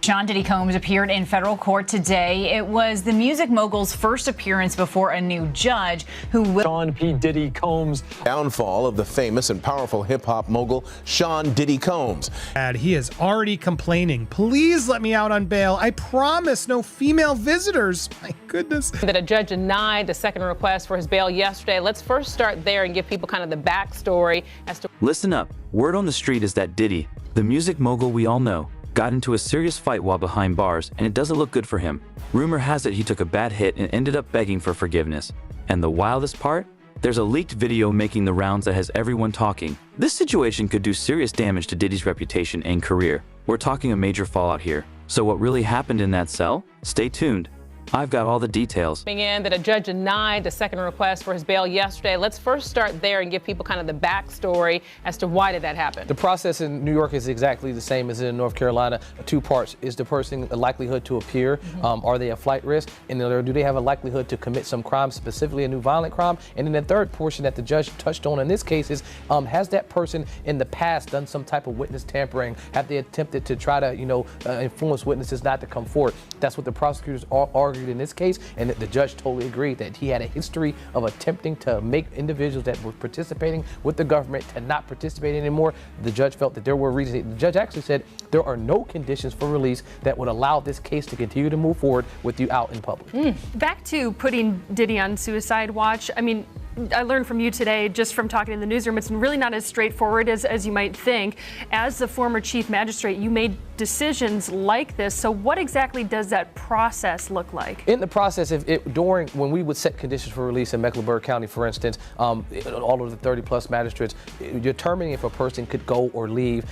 Diddy Combs appeared in federal court today. It was the music mogul's first appearance before a new judge who will. Sean P. Diddy Combs. Downfall of the famous and powerful hip-hop mogul Sean Diddy Combs. He is already complaining. Please let me out on bail. I promise no female visitors. My goodness. That a judge denied the second request for his bail yesterday. Let's first start there and give people kind of the backstory as to. Listen up. Word on the street is that Diddy, the music mogul we all know, got into a serious fight while behind bars, and it doesn't look good for him. Rumor has it he took a bad hit and ended up begging for forgiveness. And the wildest part? There's a leaked video making the rounds that has everyone talking. This situation could do serious damage to Diddy's reputation and career. We're talking a major fallout here. So what really happened in that cell? Stay tuned. I've got all the details. In that a judge denied the second request for his bail yesterday. Let's first start there and give people kind of the backstory as to why did that happen. The process in New York is exactly the same as in North Carolina. Two parts. Is the person a likelihood to appear? Are they a flight risk? And do they have a likelihood to commit some crime, specifically a new violent crime? And then the third portion that the judge touched on in this case is, has that person in the past done some type of witness tampering? Have they attempted to try to, influence witnesses not to come forward? That's what the prosecutors argued in this case, and the judge totally agreed that he had a history of attempting to make individuals that were participating with the government to not participate anymore. The judge felt that there were reasons. The judge actually said there are no conditions for release that would allow this case to continue to move forward with you out in public. Back to putting Diddy on suicide watch. I mean, I learned from you today, just from talking in the newsroom, it's really not as straightforward as you might think. As the former chief magistrate, you made decisions like this. So what exactly does that process look like? In the process, when we would set conditions for release in Mecklenburg County, for instance, all of the 30-plus magistrates, determining if a person could go or leave,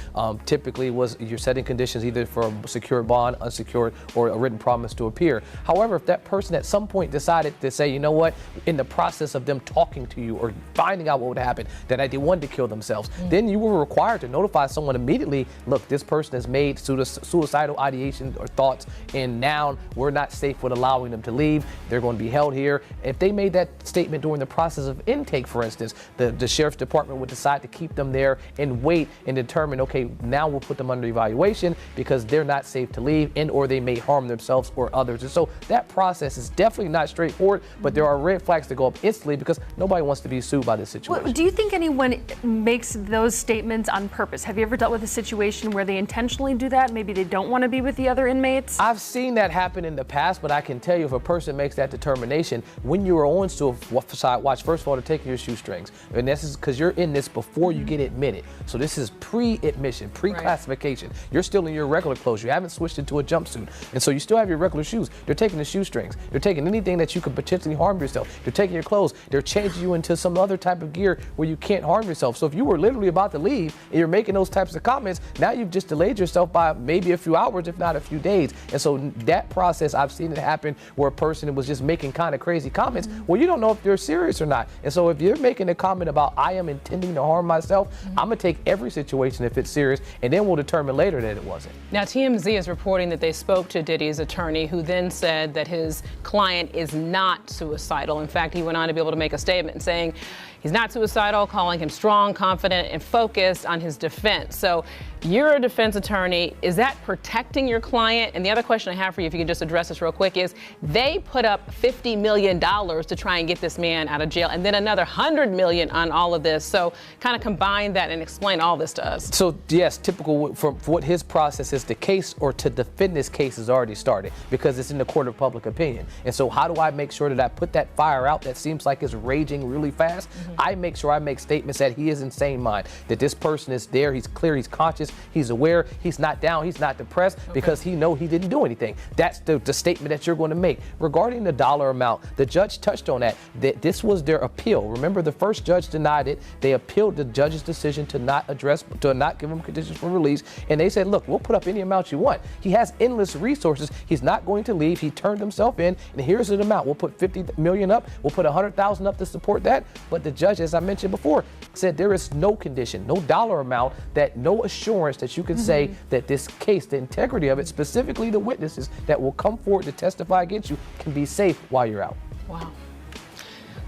typically you're setting conditions either for a secured bond, unsecured, or a written promise to appear. However, if that person at some point decided to say, you know what, in the process of them talking to you or finding out what would happen, that they wanted to kill themselves, then you were required to notify someone immediately, look, this person has made suicidal ideation or thoughts, and now we're not safe with allowing them to leave. They're going to be held here. If they made that statement during the process of intake, for instance, the sheriff's department would decide to keep them there and wait and determine, okay, now we'll put them under evaluation because they're not safe to leave and or they may harm themselves or others. And so that process is definitely not straightforward, but there are red flags that go up instantly because nobody wants to be sued by this situation. Well, do you think anyone makes those statements on purpose? Have you ever dealt with a situation where they intentionally do that? Maybe they don't want to be with the other inmates? I've seen that happen in the past, but I can tell you if a person makes that determination, when you are on suicide watch, first of all, they're taking your shoestrings. And this is because you're in this before you get admitted. So this is pre-admission, pre-classification. Right. You're still in your regular clothes. You haven't switched into a jumpsuit. And so you still have your regular shoes. They're taking the shoestrings. They're taking anything that you could potentially harm yourself. They're taking your clothes. They're changing you into some other type of gear where you can't harm yourself. So if you were literally about to leave and you're making those types of comments, now you've just delayed yourself by maybe a few hours, if not a few days. And so that process, I've seen it happen where a person was just making kind of crazy comments. Well, you don't know if they're serious or not. And so if you're making a comment about I am intending to harm myself, I'm gonna take every situation if it's serious, and then we'll determine later that it wasn't. Now, TMZ is reporting that they spoke to Diddy's attorney, who then said that his client is not suicidal. In fact, he went on to be able to make a statement saying he's not suicidal, calling him strong, confident, and focused on his defense. So you're a defense attorney. Is that protecting your client? And the other question I have for you, if you can just address this real quick, is they put up $50 million to try and get this man out of jail, and then another $100 million on all of this. So kind of combine that and explain all this to us. So yes, typical for what his process is, the case or to defend this case has already started because it's in the court of public opinion. And so how do I make sure that I put that fire out that seems like it's raging really fast? I make sure I make statements that he is in sane mind, that this person is there, he's clear, he's conscious, he's aware, he's not down, he's not depressed because he know he didn't do anything. That's the statement that you're going to make. Regarding the dollar amount, the judge touched on that this was their appeal. Remember, the first judge denied it. They appealed the judge's decision to not give him conditions for release, and they said, look, we'll put up any amount you want. He has endless resources. He's not going to leave. He turned himself in, and here's the amount. We'll put 50 million up. We'll put 100,000 up to support that. But the judge, as I mentioned before, said there is no condition, no dollar amount, that no assurance that you can say that this case, the integrity of it, specifically the witnesses that will come forward to testify against you, can be safe while you're out. Wow.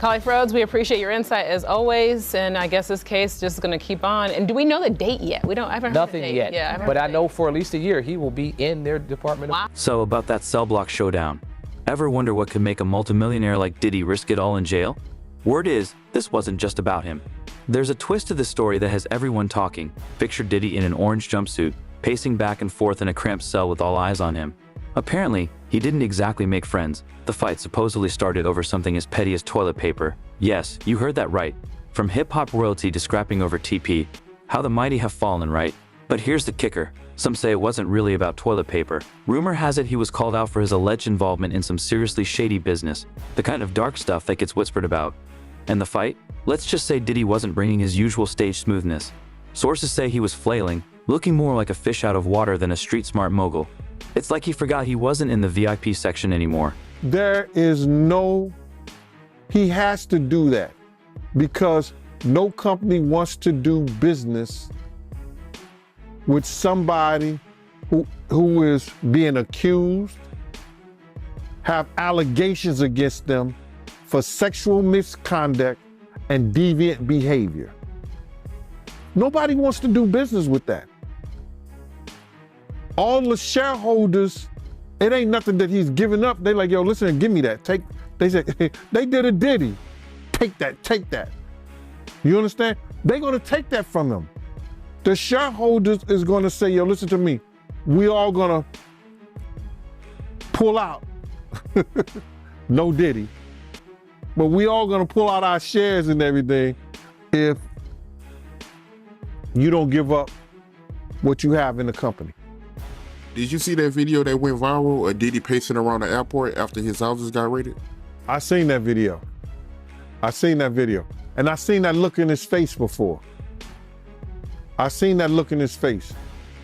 Collie Frodes, we appreciate your insight as always, and I guess this case just going to keep on. And do we know the date yet? I haven't heard Nothing the date. yet. Yeah, but I know for at least a year he will be in their department. Wow. So about that cell block showdown. Ever wonder what could make a multimillionaire like Diddy risk it all in jail? Word is, this wasn't just about him. There's a twist to this story that has everyone talking. Picture Diddy in an orange jumpsuit, pacing back and forth in a cramped cell with all eyes on him. Apparently, he didn't exactly make friends. The fight supposedly started over something as petty as toilet paper. Yes, you heard that right. From hip-hop royalty to scrapping over TP. How the mighty have fallen, right? But here's the kicker. Some say it wasn't really about toilet paper. Rumor has it he was called out for his alleged involvement in some seriously shady business. The kind of dark stuff that gets whispered about. And the fight? Let's just say Diddy wasn't bringing his usual stage smoothness. Sources say he was flailing, looking more like a fish out of water than a street-smart mogul. It's like he forgot he wasn't in the VIP section anymore. He has to do that because no company wants to do business with somebody who is being accused, have allegations against them for sexual misconduct and deviant behavior. Nobody wants to do business with that. All the shareholders, it ain't nothing that he's giving up. They like, yo, listen, give me that. They said, they did a Diddy. Take that. You understand? They're gonna take that from him. The shareholders is gonna say, yo, listen to me. We all gonna pull out. No Diddy. But we all gonna pull out our shares and everything if you don't give up what you have in the company. Did you see that video that went viral of Diddy pacing around the airport after his houses got raided? I seen that video. And I seen that look in his face before. I seen that look in his face.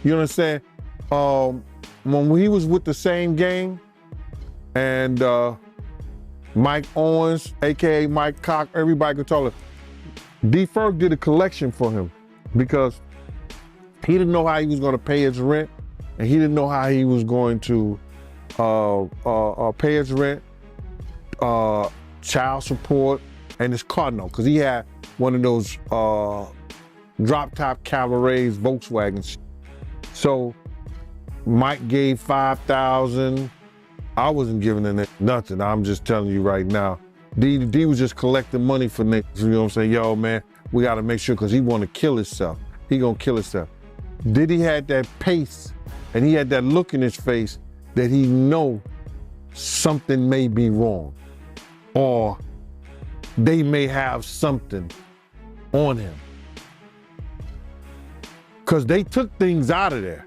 You understand? When he was with the same gang and Mike Owens, AKA Mike Cock, everybody could tell it. D. Ferg did a collection for him because he didn't know how he was gonna pay his rent and he didn't know how he was going to pay his rent, child support, and his car note, because he had one of those drop-top Cabarets Volkswagens. So Mike gave $5,000. I wasn't giving him nothing. I'm just telling you right now. D was just collecting money for niggas. You know what I'm saying? Yo, man, we got to make sure, because he want to kill himself. He gonna kill himself. Diddy had that pace, and he had that look in his face that he know something may be wrong, or they may have something on him. Because they took things out of there.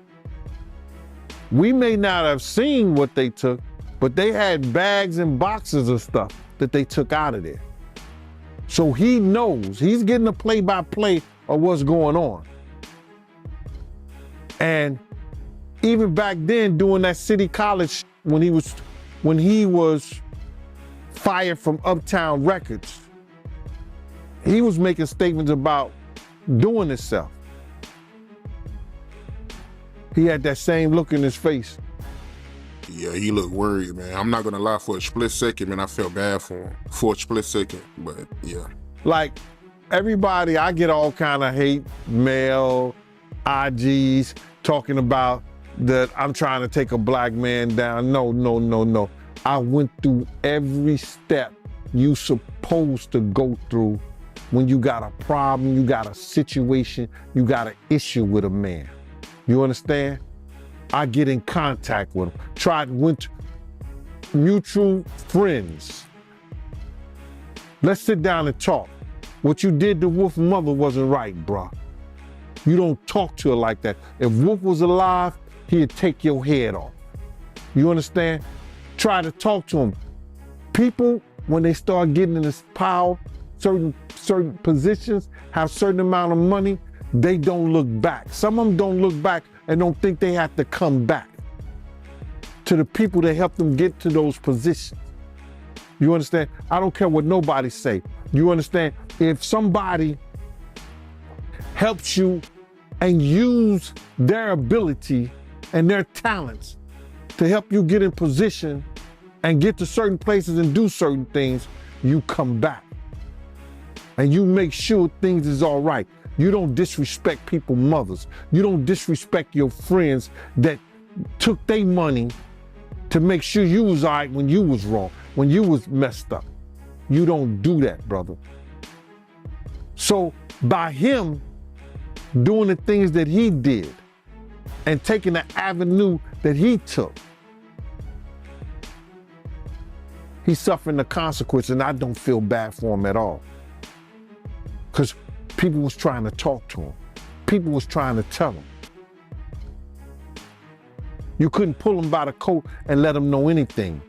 We may not have seen what they took, but they had bags and boxes of stuff that they took out of there. So he knows, he's getting a play-by-play of what's going on. And even back then, doing that City College, when he was fired from Uptown Records, he was making statements about doing himself. He had that same look in his face. Yeah, he looked worried, man. I'm not gonna lie, for a split second, man, I felt bad for him. For a split second, but yeah. Like, everybody, I get all kind of hate mail, IGs, talking about that I'm trying to take a black man down. No. I went through every step you supposed to go through when you got a problem, you got a situation, you got an issue with a man. You understand? I get in contact with him. Went mutual friends. Let's sit down and talk. What you did to Wolf's mother wasn't right, bruh. You don't talk to her like that. If Wolf was alive, he'd take your head off. You understand? Try to talk to him. People, when they start getting in this power, certain positions, have certain amount of money, they don't look back. Some of them don't look back and don't think they have to come back to the people that help them get to those positions. You understand? I don't care what nobody say. You understand? If somebody helps you and use their ability and their talents to help you get in position and get to certain places and do certain things, you come back. and you make sure things is all right. You don't disrespect people's mothers. You don't disrespect your friends that took their money to make sure you was all right when you was wrong, when you was messed up. You don't do that, brother. So by him doing the things that he did and taking the avenue that he took, he's suffering the consequences, and I don't feel bad for him at all. Because people was trying to talk to him. People was trying to tell him. You couldn't pull him by the coat and let him know anything.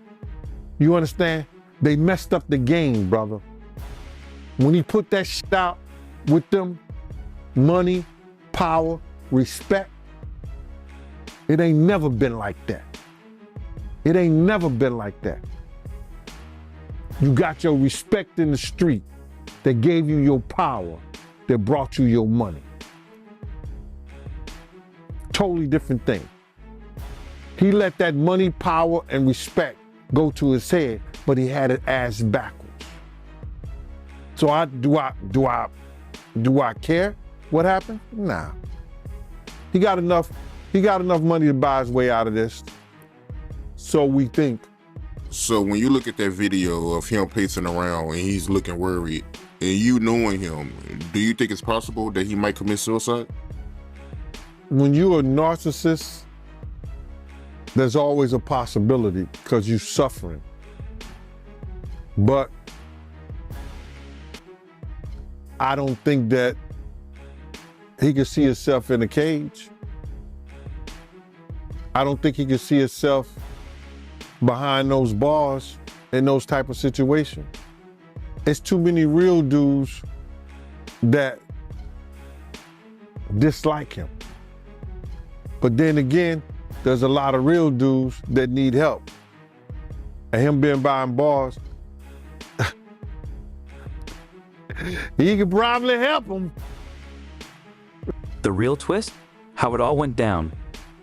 You understand? They messed up the game, brother. When he put that shit out with them, money, power, respect, it ain't never been like that. It ain't never been like that. You got your respect in the street that gave you your power, that brought you your money. Totally different thing. He let that money, power, and respect go to his head, but he had it ass backwards. So do I care what happened? Nah. He got enough money to buy his way out of this. So we think. So when you look at that video of him pacing around and he's looking worried, and you knowing him, do you think it's possible that he might commit suicide? When you're a narcissist, there's always a possibility because you're suffering. But I don't think that he could see himself in a cage. I don't think he could see himself behind those bars in those type of situations. It's too many real dudes that dislike him. But then again, there's a lot of real dudes that need help. And him being behind bars, he could probably help them. The real twist? How it all went down.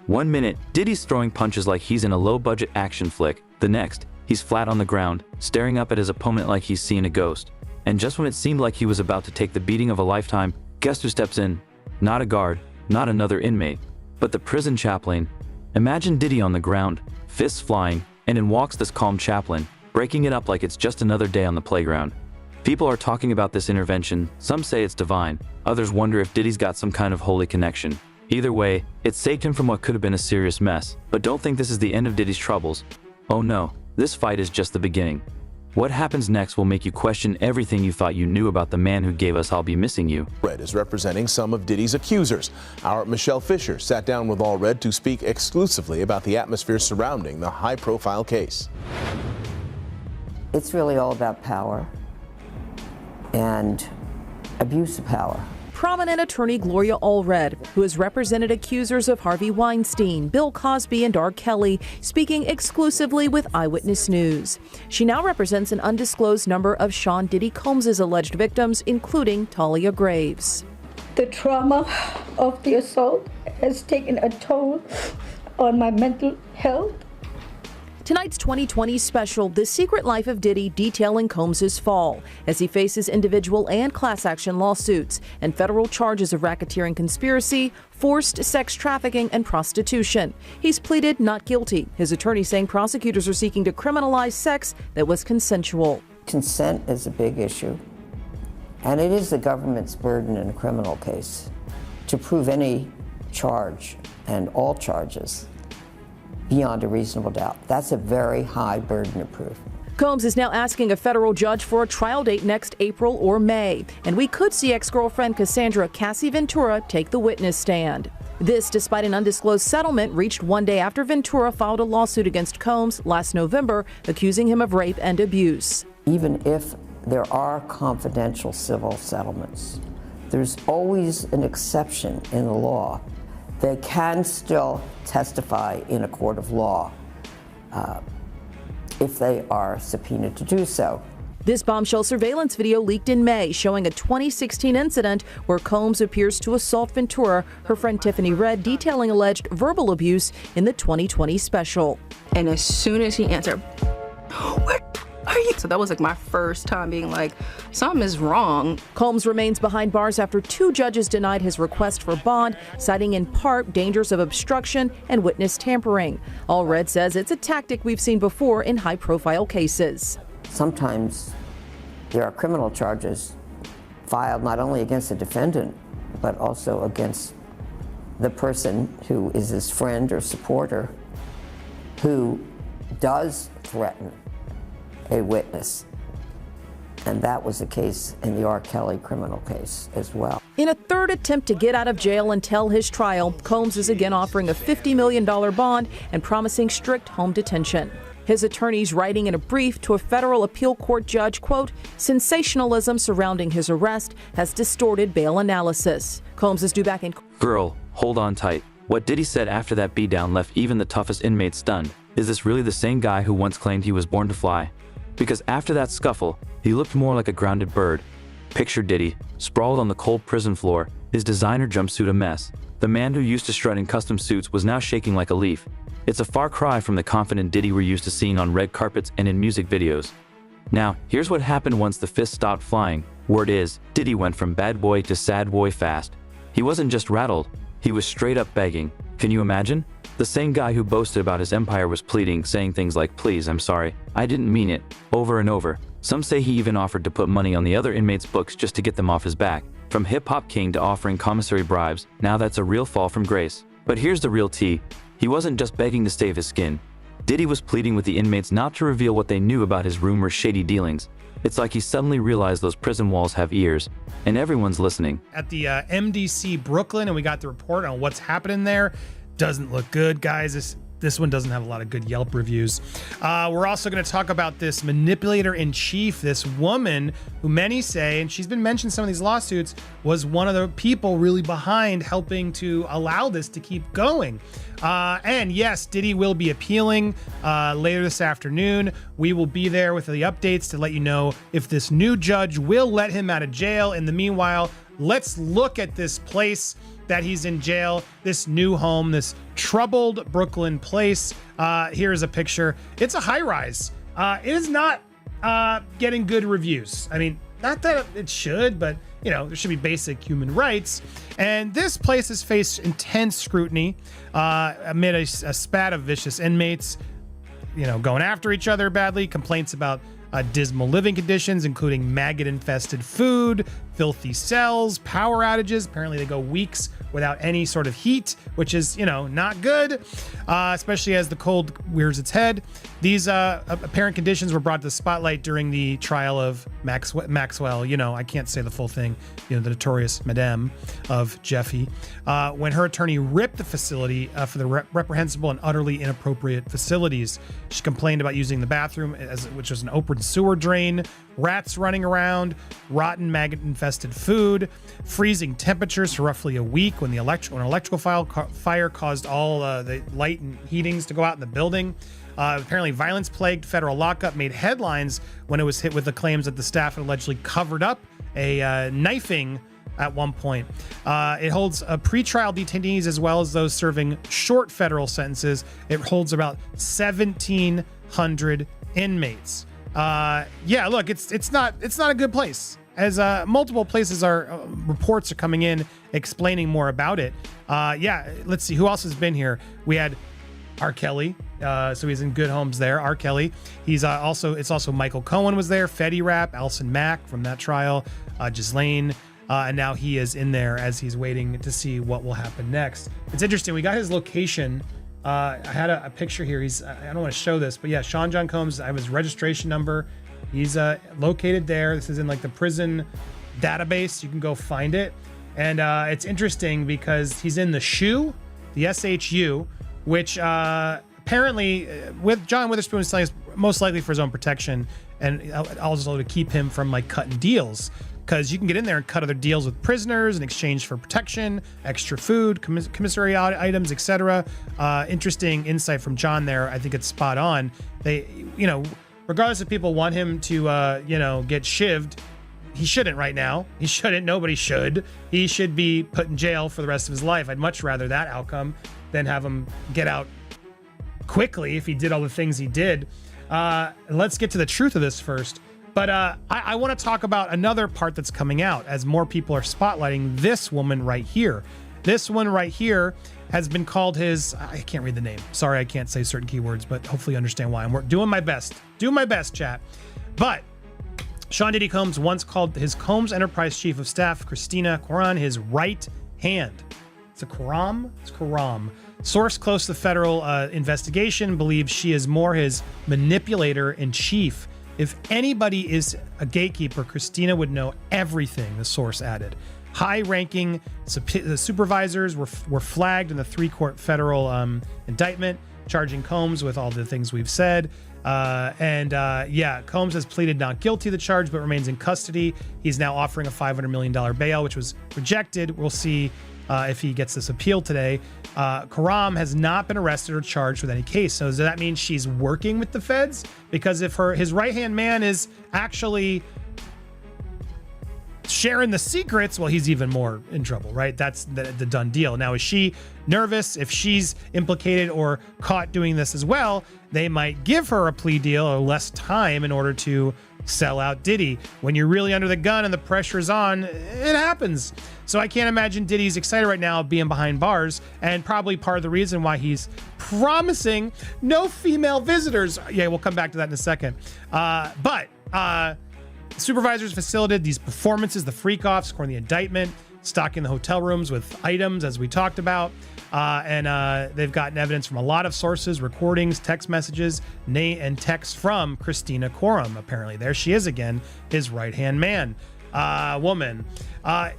1 minute, Diddy's throwing punches like he's in a low-budget action flick. The next, he's flat on the ground, staring up at his opponent like he's seeing a ghost. And just when it seemed like he was about to take the beating of a lifetime, guess who steps in? Not a guard, not another inmate, but the prison chaplain. Imagine Diddy on the ground, fists flying, and in walks this calm chaplain, breaking it up like it's just another day on the playground. People are talking about this intervention. Some say it's divine. Others wonder if Diddy's got some kind of holy connection. Either way, it saved him from what could have been a serious mess. But don't think this is the end of Diddy's troubles. Oh no, this fight is just the beginning. What happens next will make you question everything you thought you knew about the man who gave us I'll Be Missing You. Red is representing some of Diddy's accusers. Our Michelle Fisher sat down with All Red to speak exclusively about the atmosphere surrounding the high-profile case. It's really all about power and abuse of power. Prominent attorney Gloria Allred, who has represented accusers of Harvey Weinstein, Bill Cosby, and R. Kelly, speaking exclusively with Eyewitness News. She now represents an undisclosed number of Sean Diddy Combs' alleged victims, including Talia Graves. The trauma of the assault has taken a toll on my mental health. Tonight's 2020 special, The Secret Life of Diddy, detailing Combs' fall as he faces individual and class action lawsuits and federal charges of racketeering conspiracy, forced sex trafficking, and prostitution. He's pleaded not guilty, his attorney saying prosecutors are seeking to criminalize sex that was consensual. Consent is a big issue, and it is the government's burden in a criminal case to prove any charge and all charges beyond a reasonable doubt. That's a very high burden of proof. Combs is now asking a federal judge for a trial date next April or May, and we could see ex-girlfriend Cassandra Cassie Ventura take the witness stand. This despite an undisclosed settlement reached one day after Ventura filed a lawsuit against Combs last November, accusing him of rape and abuse. Even if there are confidential civil settlements, there's always an exception in the law. They can still testify in a court of law if they are subpoenaed to do so. This bombshell surveillance video leaked in May showing a 2016 incident where Combs appears to assault Ventura, her friend Tiffany Red detailing alleged verbal abuse in the 2020 special. And as soon as he answered, "Where are you So that was like my first time being like, something is wrong. Combs remains behind bars after 2 judges denied his request for bond, citing in part dangers of obstruction and witness tampering. Allred says it's a tactic we've seen before in high-profile cases. Sometimes there are criminal charges filed not only against the defendant, but also against the person who is his friend or supporter who does threaten a witness. And that was the case in the R. Kelly criminal case as well. In a third attempt to get out of jail and tell his trial, Combs is again offering a $50 million bond and promising strict home detention. His attorneys writing in a brief to a federal appeal court judge, quote, sensationalism surrounding his arrest has distorted bail analysis. Combs is due back in. Girl, hold on tight. What Diddy said after that beatdown left even the toughest inmates stunned. Is this really the same guy who once claimed he was born to fly? Because after that scuffle, he looked more like a grounded bird. Picture Diddy, sprawled on the cold prison floor, his designer jumpsuit a mess. The man who used to strut in custom suits was now shaking like a leaf. It's a far cry from the confident Diddy we're used to seeing on red carpets and in music videos. Now, here's what happened once the fist stopped flying. Word is, Diddy went from bad boy to sad boy fast. He wasn't just rattled, he was straight up begging. Can you imagine? The same guy who boasted about his empire was pleading, saying things like, please, I'm sorry, I didn't mean it, over and over. Some say he even offered to put money on the other inmates' books just to get them off his back. From hip-hop king to offering commissary bribes, now that's a real fall from grace. But here's the real tea. He wasn't just begging to save his skin. Diddy was pleading with the inmates not to reveal what they knew about his rumored shady dealings. It's like he suddenly realized those prison walls have ears, and everyone's listening. At the MDC Brooklyn, and we got the report on what's happening there. Doesn't look good, guys. This one doesn't have a lot of good Yelp reviews. We're also going to talk about this manipulator-in-chief, this woman who many say, and she's been mentioned in some of these lawsuits, was one of the people really behind helping to allow this to keep going. And yes, Diddy will be appealing later this afternoon. We will be there with the updates to let you know if this new judge will let him out of jail. In the meanwhile, let's look at this place that he's in jail, this new home, this troubled Brooklyn place. Here's a picture. It's a high rise. It is not getting good reviews. I mean, not that it should, but you know, there should be basic human rights. And this place has faced intense scrutiny amid a spat of vicious inmates, you know, going after each other badly, complaints about dismal living conditions, including maggot-infested food, filthy cells, power outages. Apparently they go weeks without any sort of heat, which is, you know, not good, especially as the cold rears its head. These apparent conditions were brought to the spotlight during the trial of Maxwell. You know, I can't say the full thing, you know, the notorious Madame of Jeffy, when her attorney ripped the facility for the reprehensible and utterly inappropriate facilities. She complained about using the bathroom, which was an open sewer drain, rats running around, rotten maggot-infested food, freezing temperatures for roughly a week when an electrical fire caused all the light and heatings to go out in the building. Apparently, violence-plagued federal lockup made headlines when it was hit with the claims that the staff had allegedly covered up a knifing at one point. It holds pretrial detainees as well as those serving short federal sentences. It holds about 1,700 inmates. Yeah, look, it's not a good place. As multiple places reports are coming in explaining more about it. Yeah, let's see who else has been here. We had R. Kelly, so he's in good homes there. R. Kelly. He's it's also Michael Cohen was there. Fetty Rap, Alison Mack from that trial, Ghislaine, and now he is in there as he's waiting to see what will happen next. It's interesting. We got his location. I had a picture here. I don't want to show this, but yeah, Sean John Combs. I have his registration number. He's located there. This is in like the prison database. You can go find it. And it's interesting because he's in the SHU, the SHU, which apparently with John Witherspoon is telling us most likely for his own protection and also to keep him from like cutting deals. Because you can get in there and cut other deals with prisoners in exchange for protection, extra food, commissary items, etc. Interesting insight from John there. I think it's spot on. They, you know, regardless if people want him to, you know, get shivved, he shouldn't right now. He shouldn't. Nobody should. He should be put in jail for the rest of his life. I'd much rather that outcome than have him get out quickly if he did all the things he did. Let's get to the truth of this first. But I want to talk about another part that's coming out as more people are spotlighting this woman right here. This one right here has been called I can't read the name. Sorry, I can't say certain keywords, but hopefully you understand why. I'm doing my best. Doing my best, chat. But Sean Diddy Combs once called his Combs Enterprise Chief of Staff, Christina Koran, his right hand. It's a Karam? It's Karam. Source close to the federal investigation believes she is more his manipulator in chief. If anybody is a gatekeeper, Christina would know everything, the source added. High-ranking supervisors were flagged in the 3-court federal indictment, charging Combs with all the things we've said. Combs has pleaded not guilty to the charge, but remains in custody. He's now offering a $500 million bail, which was rejected. We'll see if he gets this appeal today. Karam has not been arrested or charged with any case. So does that mean she's working with the feds? Because if his right-hand man is actually sharing the secrets, well, he's even more in trouble, right? That's the done deal. Now, is she nervous? If she's implicated or caught doing this as well, they might give her a plea deal or less time in order to sell out Diddy. When you're really under the gun and the pressure's on, it happens. So I can't imagine Diddy's excited right now being behind bars, and probably part of the reason why he's promising no female visitors. Yeah, we'll come back to that in a second. Supervisors facilitated these performances, the freak-offs, according to the indictment, stocking the hotel rooms with items, as we talked about. They've gotten evidence from a lot of sources, recordings, text messages, and texts from Christina Koran, apparently. There she is again, his right-hand man. Woman.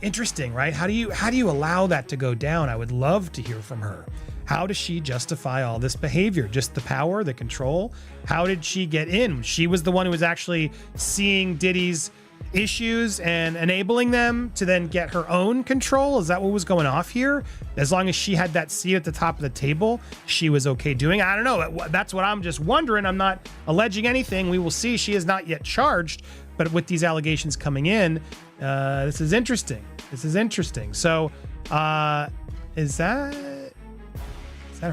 Interesting, right? How do you allow that to go down? I would love to hear from her. How does she justify all this behavior? Just the power, the control? How did she get in? She was the one who was actually seeing Diddy's issues and enabling them to then get her own control. Is that what was going off here? As long as she had that seat at the top of the table, she was okay doing. I don't know. That's what I'm just wondering. I'm not alleging anything. We will see. She is not yet charged, but with these allegations coming in, this is interesting. This is interesting. So, is that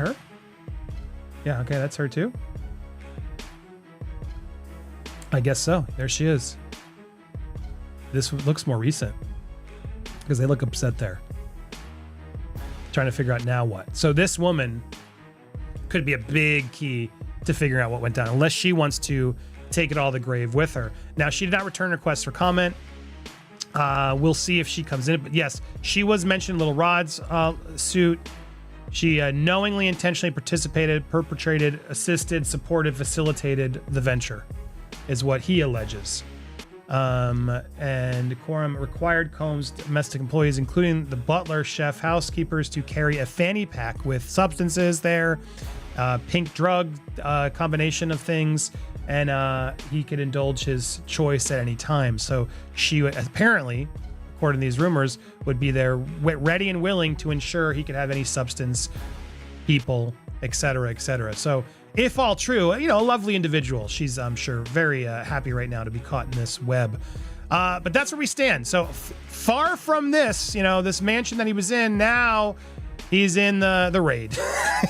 her? Yeah, okay, that's her too. I guess so. There she is. This looks more recent because they look upset there. Trying to figure out now what. So this woman could be a big key to figuring out what went down, unless she wants to take it all to the grave with her. Now, she did not return requests for comment. We'll see if she comes in. But yes, she was mentioned in Little Rod's suit. She knowingly, intentionally participated, perpetrated, assisted, supported, facilitated the venture, is what he alleges. And Quorum required Combs' domestic employees, including the butler, chef, housekeepers, to carry a fanny pack with substances there, pink drug combination of things, and he could indulge his choice at any time. So she apparently, according to these rumors, would be there ready and willing to ensure he could have any substance, people, etc., etc. So if all true, a lovely individual. She's, I'm sure, very happy right now to be caught in this web. But that's where we stand. So far from this, this mansion that he was in, now he's in the raid.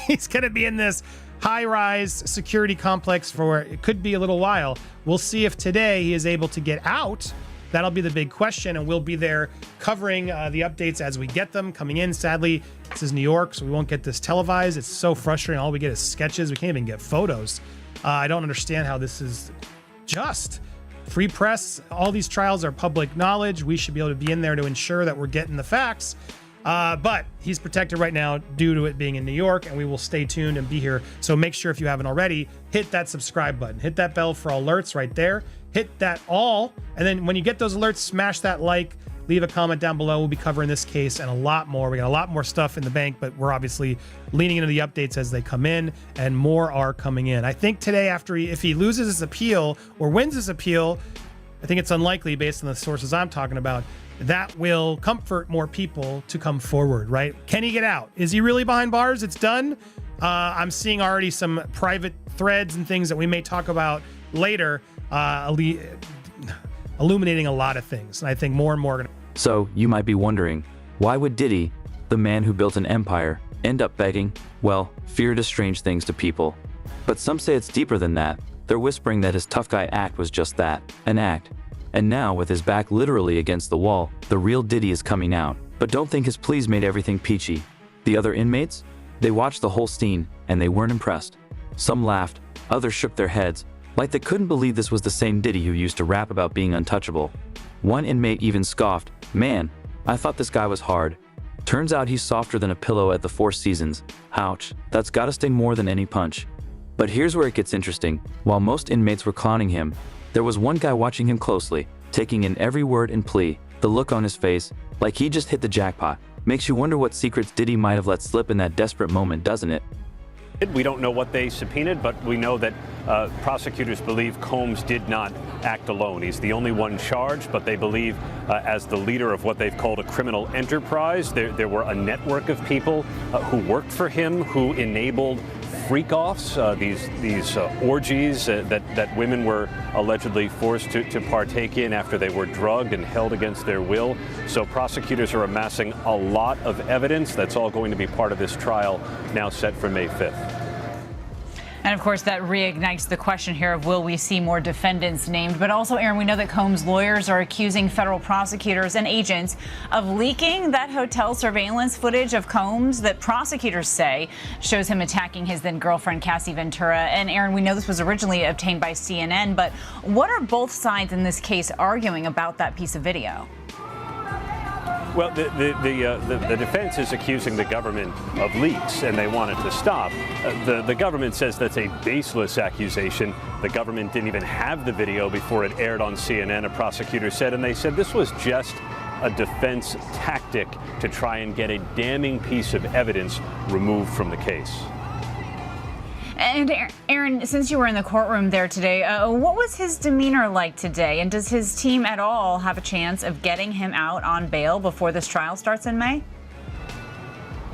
He's going to be in this high-rise security complex for it could be a little while. We'll see if today he is able to get out. That'll be the big question, and we'll be there covering the updates as we get them coming in. Sadly, this is New York, so we won't get this televised. It's so frustrating. All we get is sketches. We can't even get photos. I don't understand how this is just. Free press, all these trials are public knowledge. We should be able to be in there to ensure that we're getting the facts. But he's protected right now due to it being in New York, and we will stay tuned and be here. So make sure, if you haven't already, hit that subscribe button. Hit that bell for alerts right there. Hit that all. And then when you get those alerts, smash that like. Leave a comment down below. We'll be covering this case and a lot more. We got a lot more stuff in the bank, but we're obviously leaning into the updates as they come in, and more are coming in. I think today, if he loses his appeal or wins his appeal, I think it's unlikely based on the sources I'm talking about, that will comfort more people to come forward, right? Can he get out? Is he really behind bars? It's done. I'm seeing already some private threads and things that we may talk about later, illuminating a lot of things. And I think more and more are going to. So you might be wondering, why would Diddy, the man who built an empire, end up begging? Well, fear does strange things to people. But some say it's deeper than that. They're whispering that his tough guy act was just that, an act. And now, with his back literally against the wall, the real Diddy is coming out. But don't think his pleas made everything peachy. The other inmates? They watched the whole scene, and they weren't impressed. Some laughed, others shook their heads, like they couldn't believe this was the same Diddy who used to rap about being untouchable. One inmate even scoffed, "Man, I thought this guy was hard. Turns out he's softer than a pillow at the Four Seasons. Ouch, that's gotta sting more than any punch." But here's where it gets interesting. While most inmates were clowning him, there was one guy watching him closely, taking in every word and plea. The look on his face, like he just hit the jackpot, makes you wonder what secrets Diddy might have let slip in that desperate moment, doesn't it? We don't know what they subpoenaed, but we know that prosecutors believe Combs did not act alone. He's the only one charged, but they believe as the leader of what they've called a criminal enterprise. There were a network of people who worked for him, who enabled freak-offs, these orgies that women were allegedly forced to partake in after they were drugged and held against their will. So prosecutors are amassing a lot of evidence. That's all going to be part of this trial now set for May 5th. And of course, that reignites the question here of will we see more defendants named? But also, Aaron, we know that Combs' lawyers are accusing federal prosecutors and agents of leaking that hotel surveillance footage of Combs that prosecutors say shows him attacking his then girlfriend, Cassie Ventura. And Aaron, we know this was originally obtained by CNN, but what are both sides in this case arguing about that piece of video? Well, the defense is accusing the government of leaks, and they want it to stop. The government says that's a baseless accusation. The government didn't even have the video before it aired on CNN, a prosecutor said, and they said this was just a defense tactic to try and get a damning piece of evidence removed from the case. And Aaron, since you were in the courtroom there today, what was his demeanor like today? And does his team at all have a chance of getting him out on bail before this trial starts in May?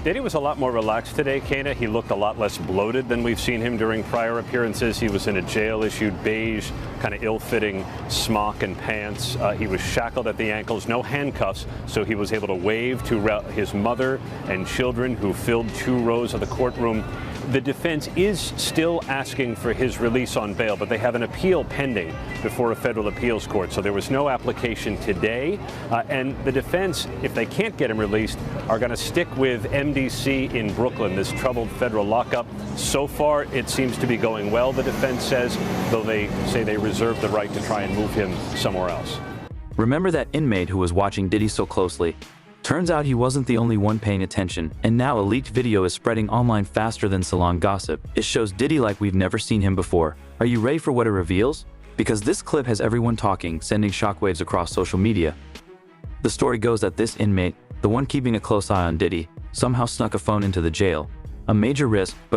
Diddy was a lot more relaxed today, Kana. He looked a lot less bloated than we've seen him during prior appearances. He was in a jail-issued beige, kind of ill-fitting smock and pants. He was shackled at the ankles, no handcuffs, so he was able to wave to his mother and children who filled 2 rows of the courtroom. The defense is still asking for his release on bail, but they have an appeal pending before a federal appeals court. So there was no application today. And the defense, if they can't get him released, are going to stick with MDC in Brooklyn, this troubled federal lockup. So far, it seems to be going well, the defense says, though they say they reserve the right to try and move him somewhere else. Remember that inmate who was watching Diddy so closely? Turns out he wasn't the only one paying attention, and now a leaked video is spreading online faster than salon gossip. It shows Diddy like we've never seen him before. Are you ready for what it reveals? Because this clip has everyone talking, sending shockwaves across social media. The story goes that this inmate, the one keeping a close eye on Diddy, somehow snuck a phone into the jail. A major risk, but